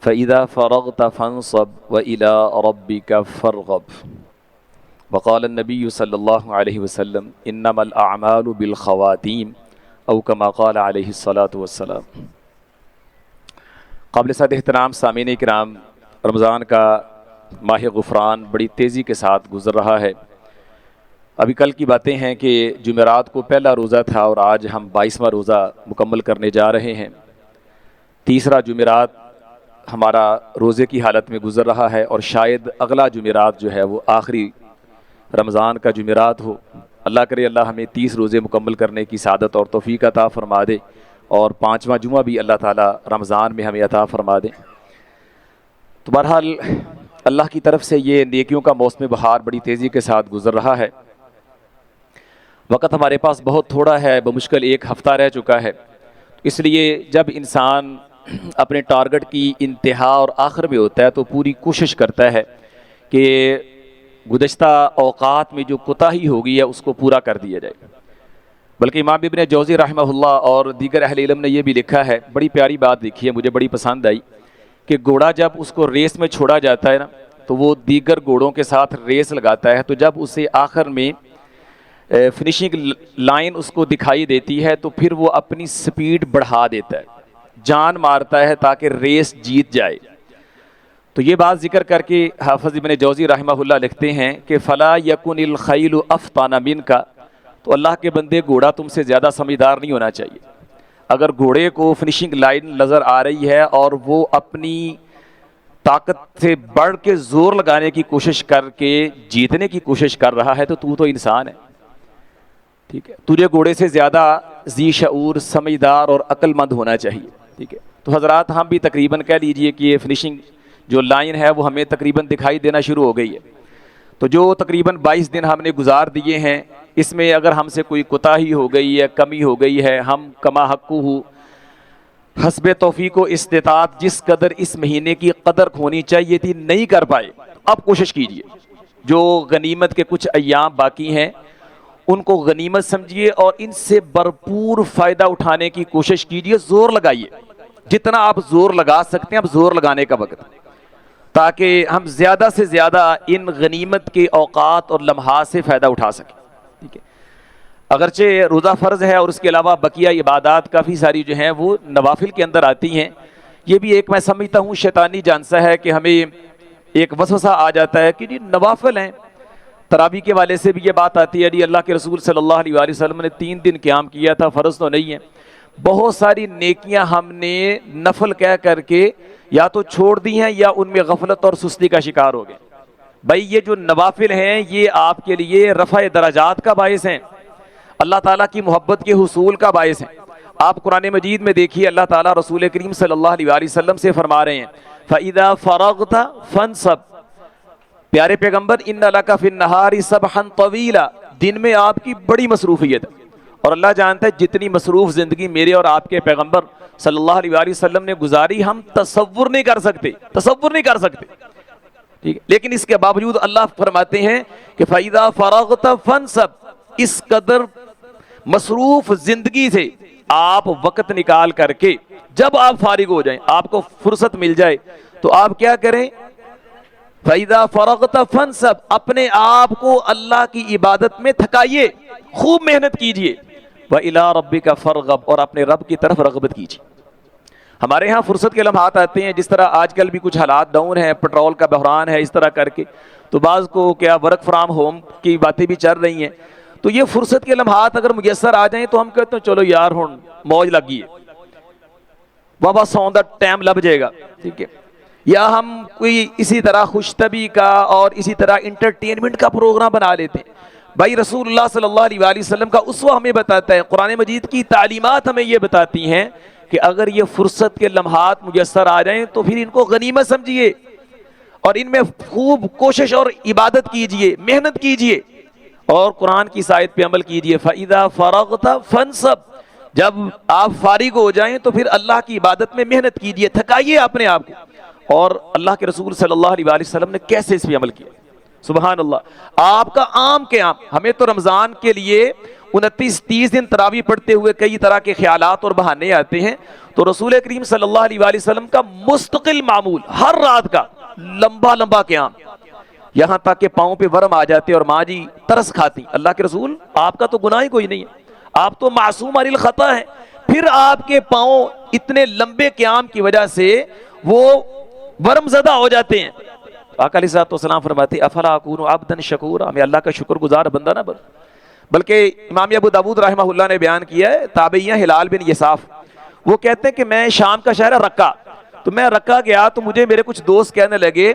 فإذا فرغت فانصب وإلى ربك فارغب وقال النبي صلی اللہ علیہ وسلم انما الاعمال بالخواتیم او کما قال علیہ الصلاۃ والسلام۔ قابل صد احترام سامعین کرام، رمضان کا ماہ غفران بڑی تیزی کے ساتھ گزر رہا ہے۔ ابھی کل کی باتیں ہیں کہ جمعرات کو پہلا روزہ تھا اور آج ہم 22واں روزہ مکمل کرنے جا رہے ہیں۔ تیسرا جمعرات ہمارا روزے کی حالت میں گزر رہا ہے اور شاید اگلا جمعرات جو ہے وہ آخری رمضان کا جمعرات ہو۔ اللہ کرے اللہ ہمیں 30 روزے مکمل کرنے کی سعادت اور توفیق عطا فرما دے، اور 5واں جمعہ بھی اللہ تعالیٰ رمضان میں ہمیں عطا فرما دے۔ تو بہرحال اللہ کی طرف سے یہ نیکیوں کا موسم بہار بڑی تیزی کے ساتھ گزر رہا ہے۔ وقت ہمارے پاس بہت تھوڑا ہے، بمشکل 1 ہفتہ رہ چکا ہے، اس لیے جب انسان اپنے ٹارگٹ کی انتہا اور آخر میں ہوتا ہے تو پوری کوشش کرتا ہے کہ گزشتہ اوقات میں جو کوتاہی ہو گئی ہے اس کو پورا کر دیا جائے۔ بلکہ امام ابن جوزی رحمہ اللہ اور دیگر اہل علم نے یہ بھی لکھا ہے، بڑی پیاری بات لکھی ہے، مجھے بڑی پسند آئی، کہ گھوڑا جب اس کو ریس میں چھوڑا جاتا ہے نا تو وہ دیگر گھوڑوں کے ساتھ ریس لگاتا ہے، تو جب اسے آخر میں فنیشنگ لائن اس کو دکھائی دیتی ہے تو پھر وہ اپنی سپیڈ بڑھا دیتا ہے، جان مارتا ہے تاکہ ریس جیت جائے۔ تو یہ بات ذکر کر کے حافظ ابن جوزی رحمہ اللہ لکھتے ہیں کہ فلا یکن الخیل افطن منک، تو اللہ کے بندے گھوڑا تم سے زیادہ سمجھدار نہیں ہونا چاہیے۔ اگر گھوڑے کو فنیشنگ لائن نظر آ رہی ہے اور وہ اپنی طاقت سے بڑھ کے زور لگانے کی کوشش کر کے جیتنے کی کوشش کر رہا ہے تو انسان ہے، ٹھیک ہے، تجھے گھوڑے سے زیادہ ذی شعور، سمجھدار اور عقل مند ہونا چاہیے، ٹھیک ہے۔ تو حضرات ہم بھی تقریباً کہہ لیجئے کہ یہ فنیشنگ جو لائن ہے وہ ہمیں تقریباً دکھائی دینا شروع ہو گئی ہے۔ تو جو تقریباً 22 دن ہم نے گزار دیے ہیں، اس میں اگر ہم سے کوئی کوتاہی ہو گئی ہے، کمی ہو گئی ہے، ہم کما حقہ حسب توفیق و استطاعت جس قدر اس مہینے کی قدر ہونی چاہیے تھی نہیں کر پائے، اب کوشش کیجئے جو غنیمت کے کچھ ایام باقی ہیں ان کو غنیمت سمجھیے اور ان سے بھرپور فائدہ اٹھانے کی کوشش کیجئے، زور لگائیے، جتنا آپ زور لگا سکتے ہیں اب زور لگانے کا وقت، تاکہ ہم زیادہ سے زیادہ ان غنیمت کے اوقات اور لمحات سے فائدہ اٹھا سکیں، ٹھیک ہے۔ اگرچہ روزہ فرض ہے اور اس کے علاوہ بقیہ عبادات کافی ساری جو ہیں وہ نوافل کے اندر آتی ہیں، یہ بھی ایک میں سمجھتا ہوں شیطانی جانسا ہے کہ ہمیں ایک وسوسہ آ جاتا ہے کہ جی نوافل ہیں۔ تراویح کے والے سے بھی یہ بات آتی ہے، جی اللہ کے رسول صلی اللہ علیہ وآلہ وسلم نے 3 دن قیام کیا تھا، فرض تو نہیں ہے۔ بہت ساری نیکیاں ہم نے نفل کہہ کر کے یا تو چھوڑ دی ہیں یا ان میں غفلت اور سستی کا شکار ہو گئے۔ بھائی یہ جو نوافل ہیں یہ آپ کے لیے رفع درجات کا باعث ہیں، اللہ تعالیٰ کی محبت کے حصول کا باعث ہیں۔ آپ قرآن مجید میں دیکھیے اللہ تعالیٰ رسول کریم صلی اللہ علیہ وآلہ وسلم سے فرما رہے ہیں فَإِذَا فَرَغْتَ فَانْصَبْ، پیارے پیغمبر ان لَكَ فِي النَّهَارِ سَبْحًا طَوِيلًا، دن میں آپ کی بڑی مصروفیت ہے، اور اللہ جانتا ہے جتنی مصروف زندگی میرے اور آپ کے پیغمبر صلی اللہ علیہ وآلہ وسلم نے گزاری ہم تصور نہیں کر سکتے، ٹھیک ہے۔ لیکن اس کے باوجود اللہ فرماتے ہیں کہ فَإِذَا فَرَغْتَ فَانْصَبْ، اس قدر مصروف زندگی سے آپ وقت نکال کر کے جب آپ فارغ ہو جائیں، آپ کو فرصت مل جائے تو آپ کیا کریں، فَإِذَا فَرَغْتَ فَانْصَبْ، اپنے آپ کو اللہ کی عبادت میں تھکائیے، خوب محنت کیجئے، وَإِلَىٰ رَبِّكَ فَارْغَب، اور اپنے رب کی طرف رغبت کیجئے۔ ہمارے ہاں فرصت کے لمحات آتے ہیں، جس طرح آج کل بھی کچھ حالات ڈاؤن ہیں، پٹرول کا بحران ہے، اس طرح کر کے تو بعض کو کیا ورک فرام ہوم کی باتیں بھی چل رہی ہیں، تو یہ فرصت کے لمحات اگر میسر آ جائیں تو ہم کہتے ہیں چلو یار ہن موج لگی ہے، بابا سون دا ٹائم لگ جائے گا، ٹھیک ہے، یا ہم کوئی اسی طرح خوش طبی کا اور اسی طرح انٹرٹینمنٹ کا پروگرام بنا لیتے ہیں۔ بھائی رسول اللہ صلی اللہ علیہ وآلہ وسلم کا اسوہ ہمیں بتاتا ہے، قرآن مجید کی تعلیمات ہمیں یہ بتاتی ہیں کہ اگر یہ فرصت کے لمحات میسر آ جائیں تو پھر ان کو غنیمت سمجھیے اور ان میں خوب کوشش اور عبادت کیجئے، محنت کیجئے اور قرآن کی آیت پہ عمل کیجئے۔ فَإِذَا فَرَغْتَ فَانْصَبْ، جب آپ فارغ ہو جائیں تو پھر اللہ کی عبادت میں محنت کیجئے، تھکائیے اپنے آپ کو۔ اور اللہ کے رسول صلی اللہ علیہ وآلہ وسلم نے کیسے اس پہ عمل کیا، سبحان اللہ۔ آپ کا عام قیام، ہمیں تو رمضان کے لیے 29-30 دن تراویح پڑھتے ہوئے کئی طرح کے خیالات اور بہانے آتے ہیں، تو رسول کریم صلی اللہ علیہ وآلہ وسلم کا مستقل معمول ہر رات کا لمبا لمبا قیام، یہاں تک کہ پاؤں پہ ورم آ جاتے اور ماں جی ترس کھاتی، اللہ کے رسول آپ کا تو گناہ ہی کوئی نہیں ہے، آپ تو معصوم عن الخطا ہیں، پھر آپ کے پاؤں اتنے لمبے قیام کی وجہ سے وہ ورم زدہ ہو جاتے ہیں۔ آقا علیہ الصلوۃ والسلام فرماتے افلا اکون عبدا شکورا، میں اللہ کا شکر گزار بندہ نہ بن۔ بلکہ امام ابو داؤد رحمہ اللہ نے بیان کیا ہے، تابعی ہلال بن یساف، وہ کہتے ہیں کہ میں شام کا شہر ہے رقہ، تو میں رقہ گیا تو مجھے میرے کچھ دوست کہنے لگے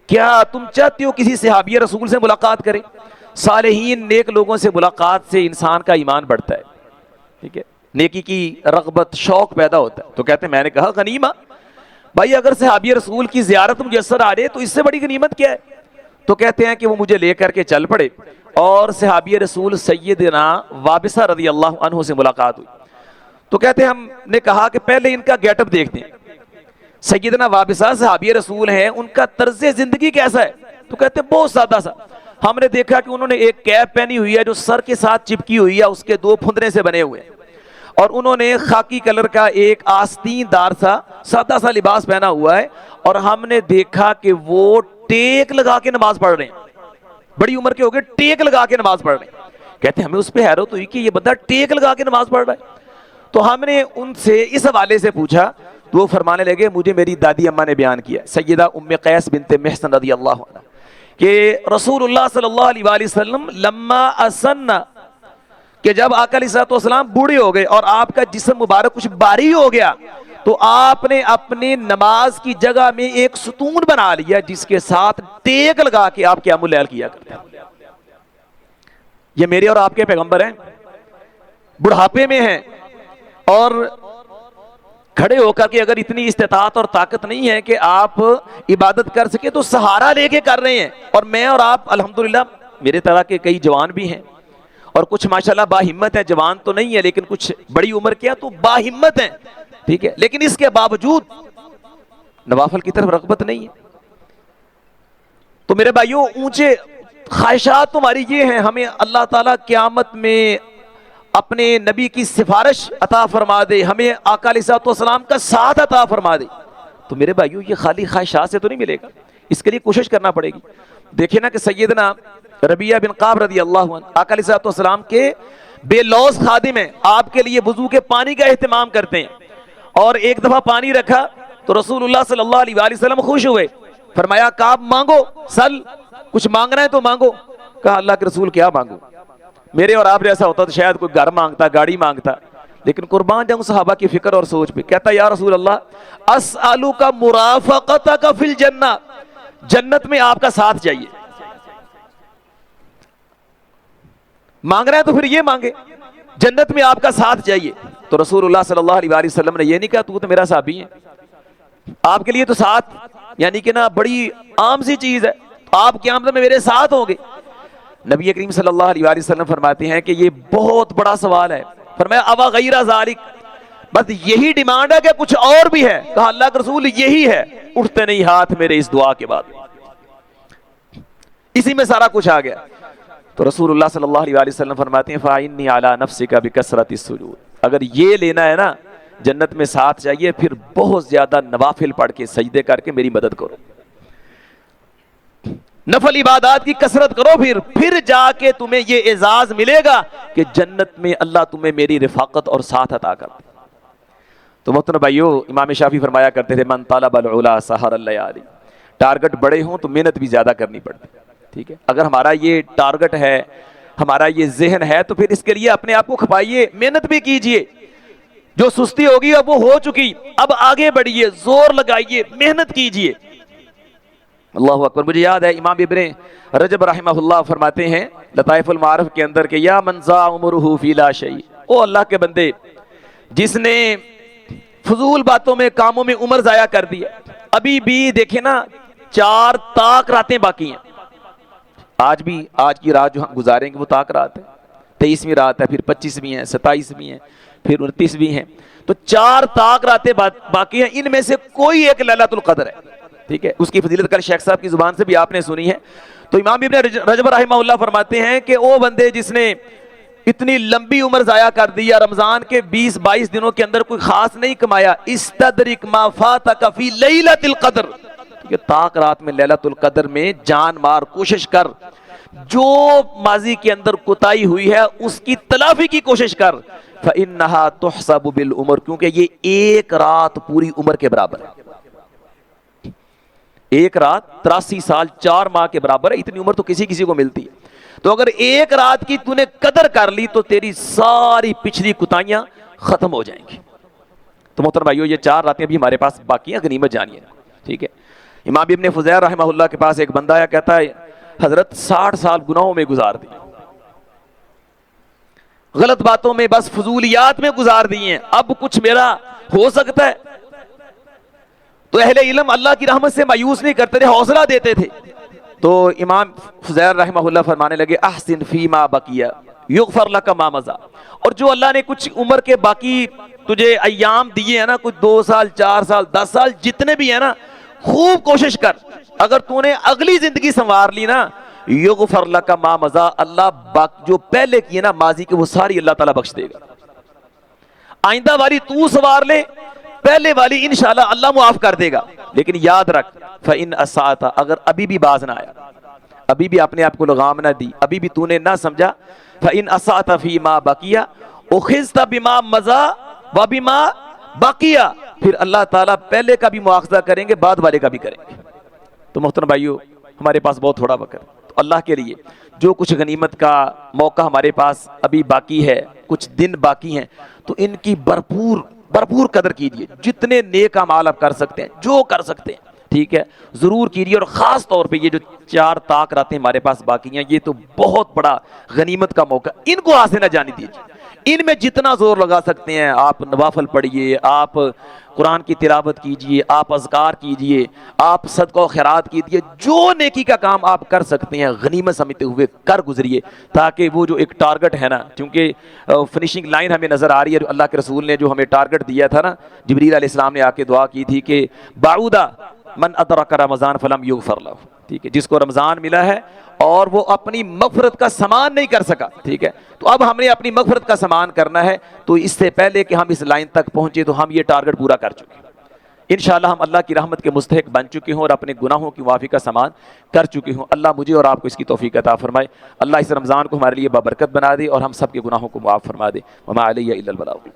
کیا تم چاہتے ہو کسی صحابی رسول سے ملاقات کریں؟ صالحین نیک لوگوں سے ملاقات سے انسان کا ایمان بڑھتا ہے، ٹھیک ہے، نیکی کی رغبت شوق پیدا ہوتا ہے۔ تو کہتے ہیں میں نے کہا غنیمہ، بھائی اگر صحابی رسول کی زیارت میسر آ رہے تو اس سے بڑی غنیمت کیا ہے؟ تو کہتے ہیں کہ وہ مجھے لے کر کے چل پڑے اور صحابی رسول سیدنا وابصہ رضی اللہ عنہ سے ملاقات ہوئی۔ تو کہتے ہیں ہم نے کہا کہ پہلے ان کا گیٹ اپ دیکھتے ہیں، سیدنا وابصہ صحابی رسول ہیں، ان کا طرز زندگی کیسا ہے؟ تو کہتے ہیں بہت سادہ سا۔ ہم نے دیکھا کہ انہوں نے ایک کیپ پہنی ہوئی ہے جو سر کے ساتھ چپکی ہوئی ہے، اس کے 2 پھندنے سے بنے ہوئے ہیں، اور انہوں نے خاکی کلر کا ایک آستین دار سا سادہ سا لباس پہنا ہوا ہے، اور ہم نے دیکھا کہ وہ ٹیک لگا کے نماز پڑھ رہے ہیں، بڑی عمر کے ہو گئے ٹیک لگا کے نماز پڑھ رہے ہیں۔ کہتے ہیں ہمیں اس پہ حیرت ہوئی کہ یہ بندہ ٹیک لگا کے نماز پڑھ رہا ہے۔ تو ہم نے ان سے اس حوالے سے پوچھا تو وہ فرمانے لگے مجھے میری دادی اماں نے بیان کیا، سیدہ ام قیس بنت محصن رضی اللہ عنہ، کہ رسول اللہ صلی اللہ علیہ وآلہ وسلم لما اسن، کہ جب آقا علیہ الصلوۃ والسلام بوڑھے ہو گئے اور آپ کا جسم مبارک کچھ بھاری ہو گیا، تو آپ نے اپنے نماز کی جگہ میں ایک ستون بنا لیا جس کے ساتھ ٹیک لگا کے آپ قیام اللیل کیا کرتے ہیں۔ یہ میرے اور آپ کے پیغمبر ہیں، بڑھاپے میں ہیں، اور کھڑے ہو کر کے اگر اتنی استطاعت اور طاقت نہیں ہے کہ آپ عبادت کر سکے تو سہارا لے کے کر رہے ہیں، اور میں اور آپ الحمدللہ میرے طرح کے کئی جوان بھی ہیں، اور کچھ ماشاءاللہ با ہمت ہیں، جوان تو نہیں ہے لیکن کچھ بڑی عمر کے ہیں تو با ہمت ہیں، ٹھیک ہے، لیکن اس کے باوجود نوافل کی طرف رغبت نہیں ہے۔ تو میرے بھائیوں اونچے خواہشات تمہاری یہ ہیں، ہمیں اللہ تعالیٰ قیامت میں اپنے نبی کی سفارش عطا فرما دے، ہمیں آقا علیہ الصلوۃ والسلام کا ساتھ عطا فرما دے، تو میرے بھائیوں یہ خالی خواہشات سے تو نہیں ملے گا، اس کے لیے کوشش کرنا پڑے گی۔ دیکھیں نا کہ سیدنا ربیعہ بن قعب رضی اللہ عنہ آقا علیہ الصلوۃ والسلام کے بے لوث خادم ہیں، آپ کے لیے وضو کے پانی کا اہتمام کرتے ہیں، اور ایک دفعہ پانی رکھا تو رسول اللہ صلی اللہ علیہ وآلہ وسلم خوش ہوئے، فرمایا قعب مانگو، سل، کچھ مانگنا ہے تو مانگو۔ کہا اللہ کے رسول کیا مانگو؟ میرے اور آپ ایسا ہوتا تو شاید کوئی گھر مانگتا، گاڑی مانگتا، لیکن قربان جاؤں صحابہ کی فکر اور سوچ پہ، کہتا یا رسول اللہ اسألک مرافقتک فی الجنہ، جنت میں آپ کا ساتھ چاہیے، مانگ رہے ہیں تو پھر یہ مانگے، جنت میں آپ کا ساتھ چاہیے۔ تو رسول اللہ صلی اللہ علیہ وآلہ وسلم نے یہ نہیں کہا تو میرا صحابی ہے، آپ کے لیے تو ساتھ یعنی کہ نا بڑی عام سی چیز ہے، آپ قیامت میں میرے ساتھ ہوں گے۔ نبی کریم صلی اللہ علیہ وآلہ وسلم فرماتے ہیں کہ یہ بہت بڑا سوال ہے، فرمایا اوا غیر ذالک، بس یہی ڈیمانڈ ہے کہ کچھ اور بھی ہے؟ کہا اللہ کے رسول یہی ہے، اٹھتے نہیں ہاتھ میرے اس دعا کے بعد، اسی میں سارا کچھ آ گیا۔ تو رسول اللہ صلی اللہ علیہ وآلہ وسلم فرماتے ہیں فَإِنِّي عَلَىٰ نَفْسِكَ بِكَثْرَةِ السُّجُودِ، اگر یہ لینا ہے نا جنت میں ساتھ چاہیے، پھر بہت زیادہ نوافل پڑھ کے سجدے کر کے میری مدد کرو، نفل عبادات کی کثرت کرو، پھر جا کے تمہیں یہ اعزاز ملے گا کہ جنت میں اللہ تمہیں میری رفاقت اور ساتھ عطا کر۔ تو محترم بھائیو، امام شافعی فرمایا کرتے تھے من طلب العلا سحر اللیالی، ٹارگٹ بڑے ہوں تو محنت بھی زیادہ کرنی پڑتی، ٹھیک ہے، اگر ہمارا یہ ٹارگٹ ہے، ہمارا یہ ذہن ہے، تو پھر اس کے لیے اپنے آپ کو کھپائیے، محنت بھی کیجئے، جو سستی ہوگی اب وہ ہو چکی، اب آگے بڑھیے، زور لگائیے، محنت کیجئے۔ اللہ اکبر۔ مجھے یاد ہے امام ابن رجب رحمہ اللہ فرماتے ہیں لطائف المعارف کے اندر کہ یا من ضاع عمرہ فی لا شیء، او اللہ کے بندے جس نے فضول باتوں میں، کاموں میں عمر ضائع کر دی، ابھی بھی دیکھیں نا 4 طاق راتیں باقی ہیں، آج بھی، آج کی رات جو ہم گزاریں گے وہ طاق رات ہے، 23ویں رات ہے، پھر 25ویں ہے، 27ویں ہے، پھر 29ویں ہے، تو 4 طاق راتیں باقی ہیں، ان میں سے کوئی ایک لیلۃ القدر ہے، ٹھیک ہے، اس کی فضیلت کل شیخ صاحب کی زبان سے بھی آپ نے سنی ہے۔ تو امام ابن رجب رحمہ اللہ فرماتے ہیں کہ او بندے جس نے اتنی لمبی عمر ضائع کر دی یا رمضان کے 20-22 دنوں کے اندر کوئی خاص نہیں کمایا. استدرک ما فاتک فی لیلۃ القدر، کہ طاق رات میں لیلۃ القدر میں جان مار کوشش کر، جو ماضی کے اندر کوتاہی ہوئی ہے اس کی تلافی کی کوشش کر. فإنها تحسب بالعمر، کیونکہ یہ ایک رات پوری عمر کے برابر ہے. ایک رات 83 سال 4 ماہ کے برابر ہے. اتنی عمر تو کسی کسی کو ملتی ہے. تو اگر ایک رات کی تو نے قدر کر لی تو تیری ساری پچھلی کوتاہیاں ختم ہو جائیں گی. تو محترم بھائیو، یہ 4 راتیں بھی ہمارے پاس باقی ہیں، غنیمت جانی ہے. ٹھیک ہے. امام ابن فضیل رحمہ اللہ کے پاس ایک بندہ آیا، کہتا ہے حضرت 60 سال گناہوں میں گزار دی، غلط باتوں میں، بس فضولیات میں گزار دی ہیں، اب کچھ میرا ہو سکتا ہے؟ تو اہل علم اللہ کی رحمت سے مایوس نہیں کرتے تھے، حوصلہ دیتے تھے. تو امام فضیل رحمہ اللہ فرمانے لگے احسن فیما بقیہ یغفر لک ما مضی. اور جو اللہ نے کچھ عمر کے باقی تجھے ایام دیے ہیں نا، کچھ 2 سال 4 سال 10 سال جتنے بھی ہیں نا، خوب کوشش کر، اگر تو نے اگلی زندگی سنوار لی نا، یغفر لک ما مضی، اللہ جو پہلے کیے نا ماضی کے وہ ساری اللہ تعالیٰ بخش دے گا. آئندہ والی تو سنوار لے، پہلے والی انشاءاللہ اللہ معاف کر دے گا. لیکن یاد رکھ فَإِنْ أَسَعْتَ، اگر ابھی بھی باز نہ آیا، ابھی بھی اپنے آپ کو لغام نہ دی، ابھی بھی تو نے نہ سمجھا، فَإِنْ أَسَعْتَ فِي مَا بَقِيَ أُخِذْتَ بِمَا مَضَى وَبِمَا بَقِيَ، پھر اللہ تعالیٰ پہلے کا بھی مواخذہ کریں گے، بعد والے کا بھی کریں گے. تو محترم بھائیو، ہمارے پاس بہت تھوڑا وقت ہے، تو اللہ کے لیے جو کچھ غنیمت کا موقع ہمارے پاس ابھی باقی ہے، کچھ دن باقی ہیں، تو ان کی بھرپور قدر کیجئے. جتنے نیک اعمال آپ کر سکتے ہیں، جو کر سکتے ہیں، ٹھیک ہے، ضرور کیجئے. اور خاص طور پہ یہ جو 4 طاق راتیں ہمارے پاس باقی ہیں، یہ تو بہت بڑا غنیمت کا موقع، ان کو ہاتھ سے نہ جانے دیجیے. ان میں جتنا زور لگا سکتے ہیں آپ نوافل پڑھیے، آپ قرآن کی تلاوت کیجئے، آپ اذکار کیجئے، آپ صدقہ و خیرات کیجئے، جو نیکی کا کام آپ کر سکتے ہیں غنیمت سمجھتے ہوئے کر گزریے، تاکہ وہ جو ایک ٹارگٹ ہے نا، کیونکہ فنیشنگ لائن ہمیں نظر آ رہی ہے. اللہ کے رسول نے جو ہمیں ٹارگٹ دیا تھا نا، جبریل علیہ السلام نے آ کے دعا کی تھی کہ بعودہ من ادرک رمضان فلم یغفر لہ، ٹھیک ہے، جس کو رمضان ملا ہے اور وہ اپنی مغفرت کا سامان نہیں کر سکا، ٹھیک ہے، تو اب ہم نے اپنی مغفرت کا سامان کرنا ہے. تو اس سے پہلے کہ ہم اس لائن تک پہنچے تو ہم یہ ٹارگٹ پورا کر چکے ہیں. انشاءاللہ ہم اللہ کی رحمت کے مستحق بن چکے ہوں اور اپنے گناہوں کی معافی کا سامان کر چکے ہوں. اللہ مجھے اور آپ کو اس کی توفیق عطا فرمائے. اللہ اس رمضان کو ہمارے لیے بابرکت بنا دے اور ہم سب کے گناہوں کو معاف فرما دے. وما علیہ الا البلاغ.